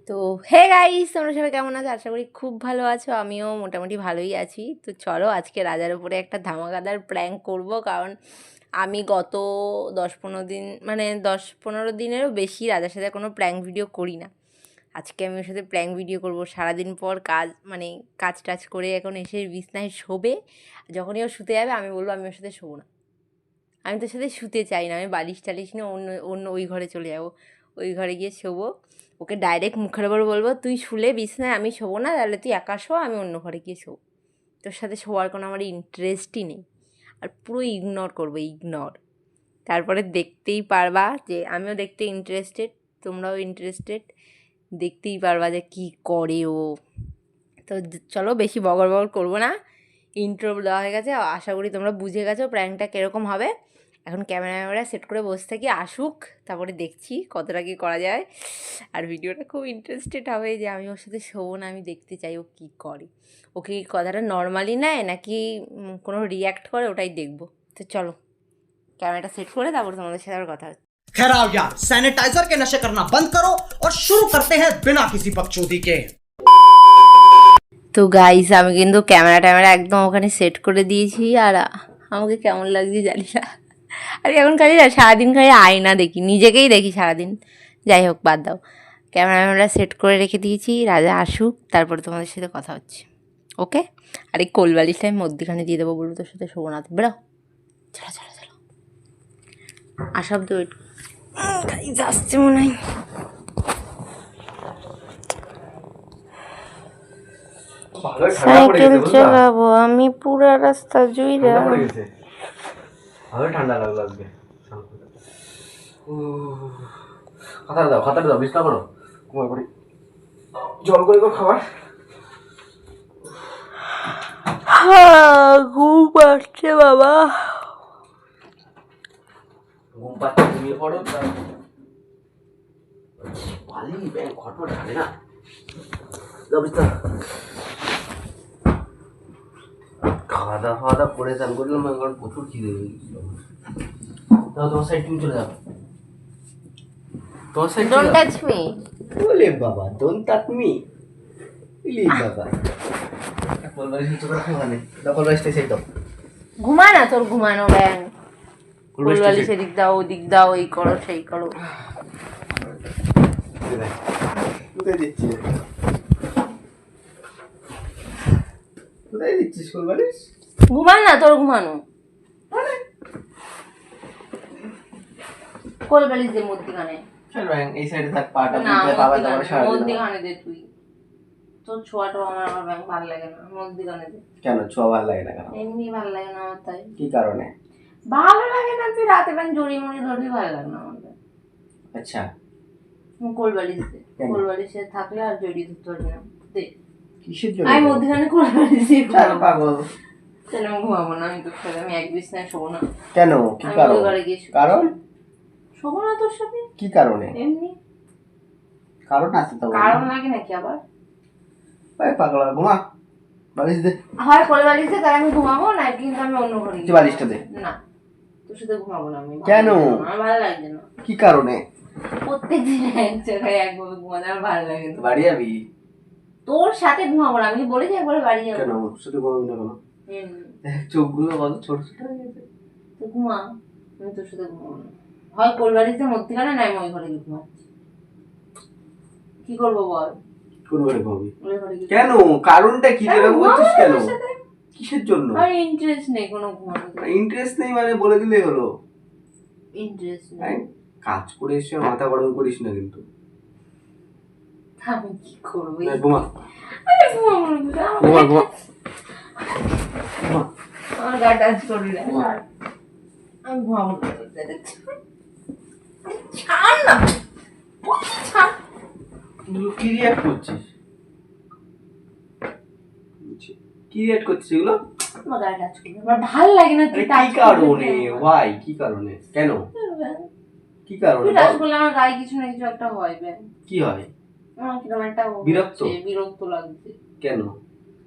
তো hey guys, তোমরা সবাই কেমন আছো? আশা করি খুব ভালো আছো। আমিও মোটামুটি ভালোই আছি। তো চলো আজকে রাজার উপরে একটা ধামাকাদার প্র্যাঙ্ক করব। কারণ আমি গত 10-15 দিন, মানে 10-15 দিনেরও বেশি রাজার সাথে কোনো প্র্যাঙ্ক ভিডিও করি না। আজকে আমি ওর সাথে প্র্যাঙ্ক ভিডিও করব। সারাদিন পর কাজ, মানে কাজ টাজ করে এখন এসে বিছনায় শোবে। যখনই ও শুতে যাবে আমি বলবো আমি ওর সাথে শোবো না, আমি তোর সাথে শুতে চাই না, আমি বালিশ টালিশ নিয়ে অন্য অন্য ওই ঘরে চলে যাবো, ওই ঘরে গিয়ে শোবো। ওকে ডাইরেক্ট মুখের ওপর বলবো, তুই শুলে বিছনায়, আমি শোবো না, তাহলে তুই একা শো, আমি অন্য ঘরে গিয়ে শোবো। তোর সাথে শোয়ার কোনো আমার ইন্টারেস্টই নেই। আর পুরো ইগনোর করবো, ইগনোর। তারপরে দেখতেই পারবা যে আমিও দেখতে ইন্টারেস্টেড, তোমরাও ইন্টারেস্টেড, দেখতেই পারবা যে কী করে ও। তো চলো বেশি বগর বগর করবো না, ইন্ট্রো দেওয়া হয়ে গেছে। আশা করি তোমরা বুঝে গেছো প্র্যাঙ্কটা কীরকম হবে। এখন ক্যামেরা সেট করে বসে থাকি, আসুক, তারপরে দেখছি কতটা কী করা যায়। আর ভিডিওটা খুব ইন্টারেস্টেড হবে যে আমি ওর সাথে শোবো না, আমি দেখতে চাই ও কী করে, ওকে এই কথাটা নর্মালি নেয় নাকি কোনো রিয়্যাক্ট করে, ওটাই দেখবো। তো চলো ক্যামেরাটা সেট করে তারপরে তোমাদের সাথে আবার কথা হচ্ছে। खैर आओ यार, सैनिटाइजर के नशे करना बंद करो और शुरू करते हैं बिना किसी बकचोदी के। তো গাইস, আমি কিন্তু ক্যামেরা একদম ওখানে সেট করে দিয়েছি। আর আমাকে কেমন লাগছে জানি না, আর এখন খালি না সারাদিন খালি আয়না দেখি, নিজেকেই দেখি সারাদিন। যাই হোক, বাদ দাও। ক্যামেরা সেট করে রেখে দিয়েছি, রাজা আসুক তারপরে তোমাদের সাথে কথা হচ্ছে, ওকে? আর এই কোলবালিশটা আমি মধ্যখানে দিয়ে দেবো, বলবো তোর সাথে শোবো না, বেরো, চলো চলো চলো। আসাব তো গাইস আসছে মনে হয়। সাইকেল চালাবো আমি পুরো রাস্তা জুইরা। ভালো ঠান্ডা লাগলো আজকে। খাতার দাও বিছনা করো, ঘুমাই পড়ি। জল করে খাবার। ঘুম পাচ্ছে বাবা, ঘুম পাচ্ছে, ঘুমিয়ে পড়ো। বালি ব্যাং ঘটনা ঢালে না, খাওয়া দাওয়া করে চান করলাম, এখন প্রচুর খিদে হয়ে গেছিল। তোমার সাইড তুমি চলে যাও, তোমার সাইড ডোন্ট টাচ মি। বলে বাবা, ডোন্ট টাচ মি, প্লিজ বাবা। কোলবালিশ নিচে করে ঘুমানে, কোলবালিশটা সেই দাও। ঘুমা না, তোর ঘুমানো ব্যাং। কোলবালিশ এদিক দাও ওদিক দাও, এই করো সেই করো। কোথায় দিচ্ছিস, কোথায় দিচ্ছিস কোলবালিশ? ঘুমা না, তোর ঘুমানো। কোলবালিশ দে মধ্যখানে। চল ব্যাং এই সাইডে থাক, পাটা না, তুলতে পাবা তোমার সারা দিন। মধ্যখানে দে তুই। তোর ছোঁয়াটা আমার ব্যাং ভালো লাগে না, মধ্যখানে দে। কেন ছোঁয়া ভালো লাগে না কেন? এমনি ভালো লাগে না আমার, তাই। কি কারণে? ভালো লাগে না, তুই রাতে ব্যাং জড়িয়ে মড়িয়ে ধরবি, ভালো লাগে না আমার। আচ্ছা, কোলবালিশ দে, কোলবালিশে থাকলে আর জড়িয়ে ধরতে পারবি না, দে। কিসের জন্য? আমি মধ্যখানে কোলবালিশ দিয়ে চল পাগল। তাহলে আমি ঘুমাবো না, আমি তোর সাথে, আমি এক বিছনায় শোবো না। কেন, কি কারণ? কারণ শোবো না তোর সাথে। কি কারণে? এমনি কারণ আছে তো, কারণ লাগে নাকি আবার? ভাই পাগল, ঘুমা, বালিশ দে। হয় কোলবালিশ দে, তাহলে আমি ঘুমাবো, না কিন্তু আমি অন্য ঘরে তুই বালিশটা দে। না, তোর সাথে ঘুমাবো না আমি। কেন? আমার ভালো লাগছে না। কি কারণে? প্রত্যেকদিন এক জায়গায় একভাবে ঘুমাতে আমার ভালো লাগে না। বাড়ি যাবি? তোর সাথে ঘুমাবো না, আমি বলেছি একবার বাড়ি যাবো। কেন শুধু ঘুমাবি না কেন? চোখগুলো কত ছোট ছোট হয়ে গেছে। তো ঘুমা, আমি তোর সাথে ঘুমাবো না। হয় কোলবালিশ দে মধ্যখানে, না আমি ওই ঘরে গিয়ে ঘুমাচ্ছি। কি করবো বল? কোন ঘরে ঘুমাবি? ওই ঘরে গিয়ে। কেন, কারণটা কি? এরকম করছিস কেন? কিসের জন্য? আর ইন্টারেস্ট নেই কোনো ঘুমানোতে। ইন্টারেস্ট নেই মানে বলে দিলেই হলো। ইন্টারেস্ট নেই। কাজ করে এসে মাথা গরম করিস না কিন্তু। আমি কি করবো? ঘুমা, আরে ঘুমাবো না, ঘুমা, ঘুমা। আমার গা টাচ করবি না, আমি ঘুমাবো না। ছাড় না, ছাড়। কি রিয়াক্ট করছিস? কি রিয়াক্ট করছিস এগুলো? আমার গা টাচ করবি, আমার ভালো লাগে না। তুই কি কারণে? ওয়াই? কি কারণে? কেন? কি কারণে? তুই টাচ করলে আমার গায়ে কিছু না কিছু একটা হয়। কি হয়? আমার কিরকম একটা বিরক্ত লাগছে। কেন?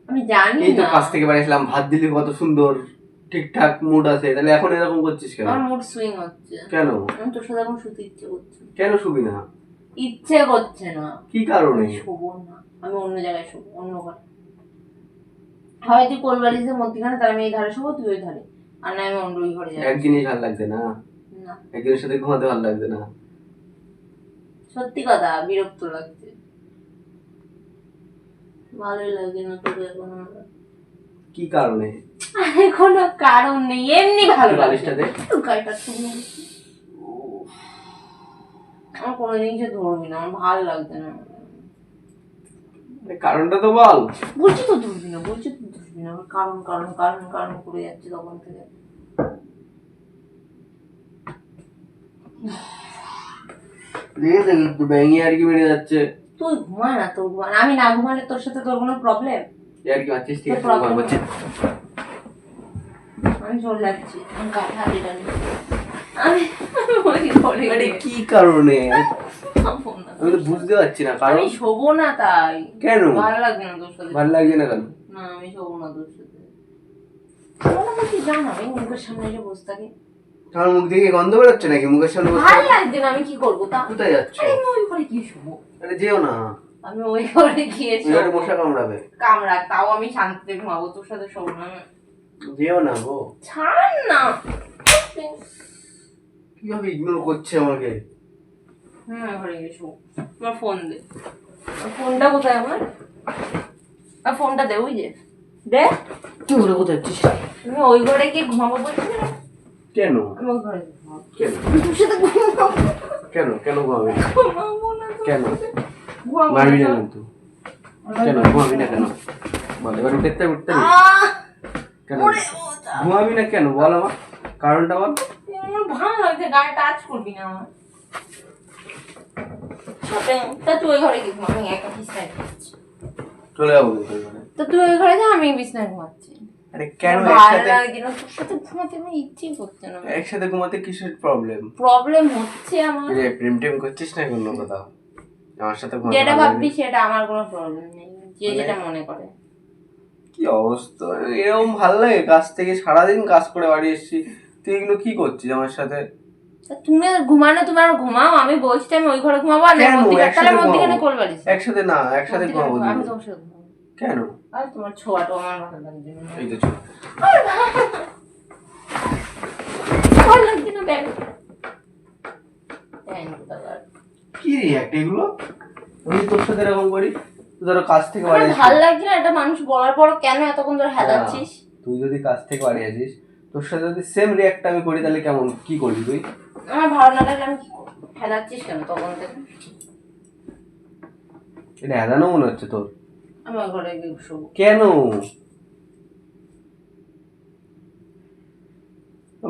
আমি জানি না। এই তো কাজ থেকে বাড়ি আসলাম, ভাত দিলি কত সুন্দর, ঠিকঠাক মুড আছে, তাহলে এখন এরকম করছিস কেন? আমার মুড সুইং হচ্ছে। কেন? আমি তোর সাথে এখন শুতে ইচ্ছে করছে। কেন শুবি না? ইচ্ছে করছে না। কি কারণে? শোবো না, আমি অন্য জায়গায় শোবো, অন্য ঘরে। হয় তুই কোলবালিশের মধ্যখানে, তাহলে আমি এই ধারে শোবো, তুই ওই ধারে, আর না আমি অন্য ওই ঘরে যাবো। এক জিনিস ভালো লাগছে না, না একজনের সাথে ঘুমাতে ভালো লাগছে না। সত্যি কথা, বিরক্ত লাগছে, ভালোই লাগে না তোকে এখন আমার। কি কারণে? আরে কোনো কারণ নেই, এমনি ভালো লাগে। বালিশটা দে। গাড়িটা শুনে আমার কোনো জিনিসে ধরবি না, আমার ভালো লাগছে না। কারণটা তো বল। বলছি তো ধরবি না, বলছি তো ধরবি না, আমার কারণ কারণ কারণ কারণ করে যাচ্ছে তখন থেকে। প্লিজ একটু ব্যাঙি আর কি মেরে যাচ্ছে। তুই ঘুমা না, তোর ঘুমা না, আমি না ঘুমালে তোর সাথে তোর কোনো প্রবলেম? আর কি মারছিস? ঠিক আছে, problem ঘুমাচ্ছি। আমি চলে যাচ্ছি, আমি কাঁথা দিটা নিয়ে। আমি ওই ঘরে আরে গিয়ে কি কারণে? খাবো না। আমি তো বুঝতে পারছি না কারণ। আমি শোবো না তাই। কেন? ভালো লাগছে না তোর সাথে। ভালো লাগছে না কেন? না আমি শোবো না তোর সাথে। শোবো না কি জানো, আমি মুখের সামনে এসে বসে থাকি। আমার মুখ দেখে গন্ধ বেরোচ্ছে নাকি? মুখের সামনে বসে ভালো লাগছে না, আমি কি করবো তা? কোথায় যাচ্ছ? আরে আমি ওই ঘরে গিয়ে শোবো। আরে যেও না, আমি ওই ঘরে গিয়ে ওই ঘরে শোবো। মশা কামড়াবে। কামড়া, তাও আমি শান্তিতে ঘুমাবো, তোর সাথে শোবো না। যেও না গো। ছাড় না। কিভাবে ইগনোর করছে আমাকে? ঘরে গিয়ে শোবো। আমার ফোন দে। আর ফোনটা কোথায় আমার? আর ফোনটা দে, ওই যে দে। কি ঘরে কোথায় যাচ্ছিস? আমি ওই ঘরে গিয়ে ঘুমাবো বলছি না? কেন? আমি ওই ঘরে গিয়ে ঘুমাবো। কেন? তোর সাথে ঘুমাবো। কেন? কেন ঘুমাবি? ঘুমাবো না তোর কেন? সাথে। ঘুমাবো মারবি না না। কিন্তু। কেন ঘুমাবি না কেন? বল, এবার উঠতে উঠতে নে। আহ! কেন ওরে বাবা। ঘুমাবি না কেন? বল আমার কারণটা বল। আমার ভালো লাগছে, গায়ে টাচ করবি না আমার। তা তুই ওই ঘরে গিয়ে ঘুমা, আমি একা বিছনায় ঘুমাচ্ছি। চলে যাবো কিন্তু ওখানে। তো তুই ওই ঘরে যা, আমি বিছনায় ঘুমাচ্ছি। আরে কেন ভালো একসাথে? লাগে না, তোর সাথে ঘুমাতে আমার ইচ্ছেই করছে না। একসাথে ঘুমাতে কিসের প্রবলেম? প্রবলেম হচ্ছে আমার। রে প্রেম টেম করছিস না অন্য কোথাও? আমার সাথে ঘুমাতে যেটা ভালো ভাববি লাগে? সেটা, আমার কোনো প্রবলেম নেই, যে যেটা মনে করে। কি অবস্থা, এরকম ভালো লাগে? কাজ থেকে সারাদিন কাজ করে বাড়ি এসেছি, তুই এগুলো কি করছিস আমার সাথে? তা তুমি ঘুমানো, তুমি আর ঘুমাও, আমি বলছি আমি ওই ঘরে ঘুমাবো, আর কেন? মধ্যিখানে একসাথে মধ্যিখানে ঘুমাবো। কোলবালিশ। একসাথে না, একসাথে ঘুমাবো আমি দুজন। তোমার সাথে ঘুমাবো। কেন? আর তোমার ছোঁয়াটা আমার ভালো লাগছে না। এই তো চল। ভালো লাগছে না, ব্যাগ কি রিয়াক্ট এগুলো? আমি তোর সাথে এরকম করি, তুই ধরো কাজ থেকে বাড়ি আমার আসিস। ভালো লাগছে না, এটা মানুষ বলার পর কেন এতক্ষণ ধরে হেলাচ্ছিস? তুই যদি কাজ থেকে বাড়ি আসিস, তোর সাথে যদি সেম রিয়াক্ট আমি করি, তাহলে কেমন কি করবি তুই? আমার ভালো না লাগলে আমি কি করবো? হেলাচ্ছিস কেন তখন থেকে? এটা হেদানো মনে হচ্ছে তোর। আমি ওই ঘরে গিয়ে শোবো। কেন?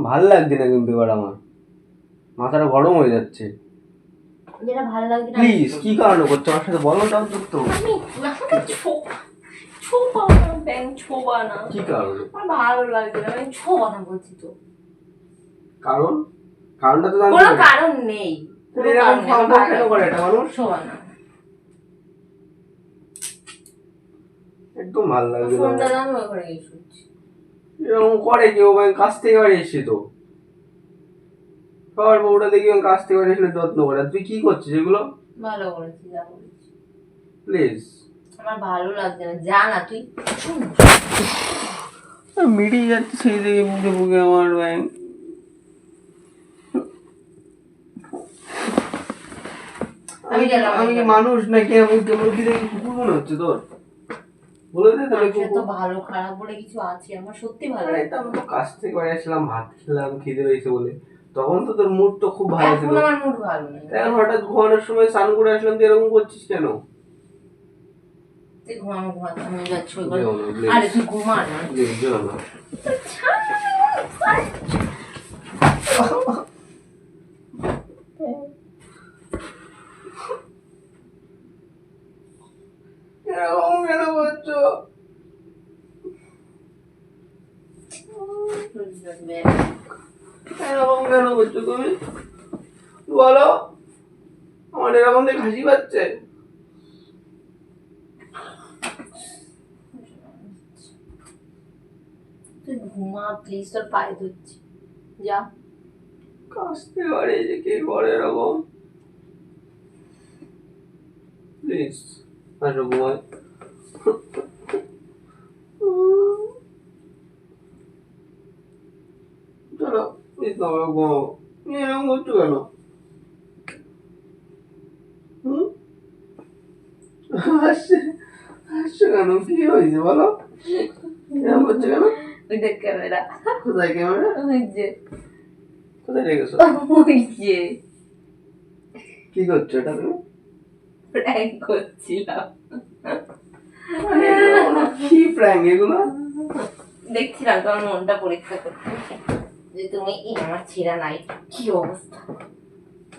ভাল লাগছে না কিন্তু এবার আমার, মাথাটা গরম হয়ে যাচ্ছে। যেটা ভালো লাগছে না, প্লিজ কি কারণে করছো আমার সাথে বলো, তাও তো। আমি আমাকে ছোবা না, ব্যাং ছোবা না। কি কারণে? আমার ভালো লাগছে না, আমি ছোবা না বলছি তো। কারণ? কারণটা তো জানতে কোনো হবে। কারণ নেই, কোনো এরকম কারণ নেই, আমার ফাও ভালো কেন করে লাগছে এটা না। মানুষ? ছোবা না। একদম ভালো লাগছে না ফোনটা আমার। দাও, আমি ওই ঘরে গিয়ে শুচ্ছি। এরকম করে কেউ, আমি কাজ থেকে বাড়ি এসেছি তো, সবার বউটা দেখি আমি কাজ থেকে বাড়ি এসে যত্ন করে, আর তুই কি করছিস এগুলো? ভালো করেছি, যা বলেছি। প্লিজ। আমার ভালো লাগছে না, যা না তুই। শোন, মিটিয়ে যাচ্ছে সেই দিকে মুখে মুখে আমার ব্যাং। আমি গেলাম। আমি কি মানুষ নাকি? আমি কেমন কি দেখি কুকুর মনে হচ্ছে তোর? বলে দে তাহলে মানুষের তো কুকুর। ভালো খারাপ বলে কিছু আছে, আমার সত্যি ভালো আরে লাগে। তা আমি তো কাজ থেকে বাড়ি আসলাম, ভাত খেলাম, খিদে পেয়েছে বলে, তখন তো তোর মুড তো খুব ভালো ছিল। এখন আমার মুড ভালো নেই। এখন হঠাৎ ঘুমানোর সময় স্নান করে আসলাম, তুই এরকম করছিস কেন? তুই ঘুমানো, ঘুমাতে আমি যাচ্ছি ওই ঘরে। যেও না, please. আরে তুই ঘুমা না। Please, যেও না। এরকম কেন করছো? এরকম কেন করছো তুমি? বলো, আমার এরকম দেখে হাসি পাচ্ছে। তুই ঘুমা প্লিজ, তোর পায়ে ধরছি, যা। কাজ থেকে বাড়ি এসে কে করে এরকম? প্লিজ আসো ঘুমাই। চলো প্লিজ বাবা ঘুমাবো। এরকম করছো কেন? হুম? হাসছে হাসছো কেন? কি হয়েছে বলো? এরকম করছো কেন? ওই দেখ ক্যামেরা, কোথায় ক্যামেরা? ওই যে, কোথায় রেখেছো? ওই যে কি করছো এটা তুমি? প্র্যাঙ্ক করছিলাম। আরে এগুলো না, কি প্র্যাঙ্ক এগুলো? দেখছিলাম তোমার মনটা পরীক্ষা করতে, যে তুমি এই আমার ছেঁড়া নাই কি অবস্থা,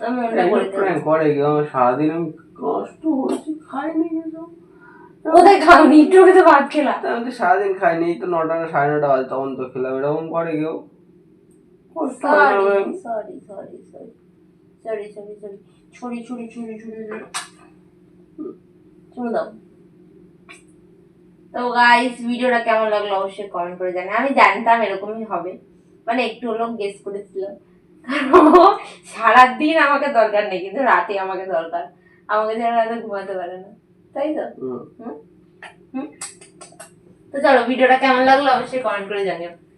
আমি মনটা পরীক্ষা প্র্যাঙ্ক করে কেউ? আমার সারাদিন আমি কষ্ট হচ্ছে, খাইনি কিছু। কোথায় খাওনি, একটু আগে তো ভাত খেলাম। আমি তো সারাদিন খাইনি, এই তো 9টা 9:30 বাজে তখন তো খেলাম। এরকম করে কেউ? কষ্ট হয় না ভাই? Sorry sorry sorry sorry sorry sorry sorry ছুরি ছুরি ছুরি ছুরি চলে দাও। তো গাইস, ভিডিওটা কেমন লাগলো অবশ্যই কমেন্ট করে জানাই। আমি জানতাম এরকমই হবে, মানে একটু হলেও গেস করেছিলাম, কারণ সারাদিন আমাকে দরকার নেই, কিন্তু রাতে আমাকে দরকার, আমাকে যারা রাতে ঘুমাতে পারে না, তাই তো। হুম। হুম? হুম? তো চলো, ভিডিওটা কেমন লাগলো অবশ্যই কমেন্ট করে জানিও।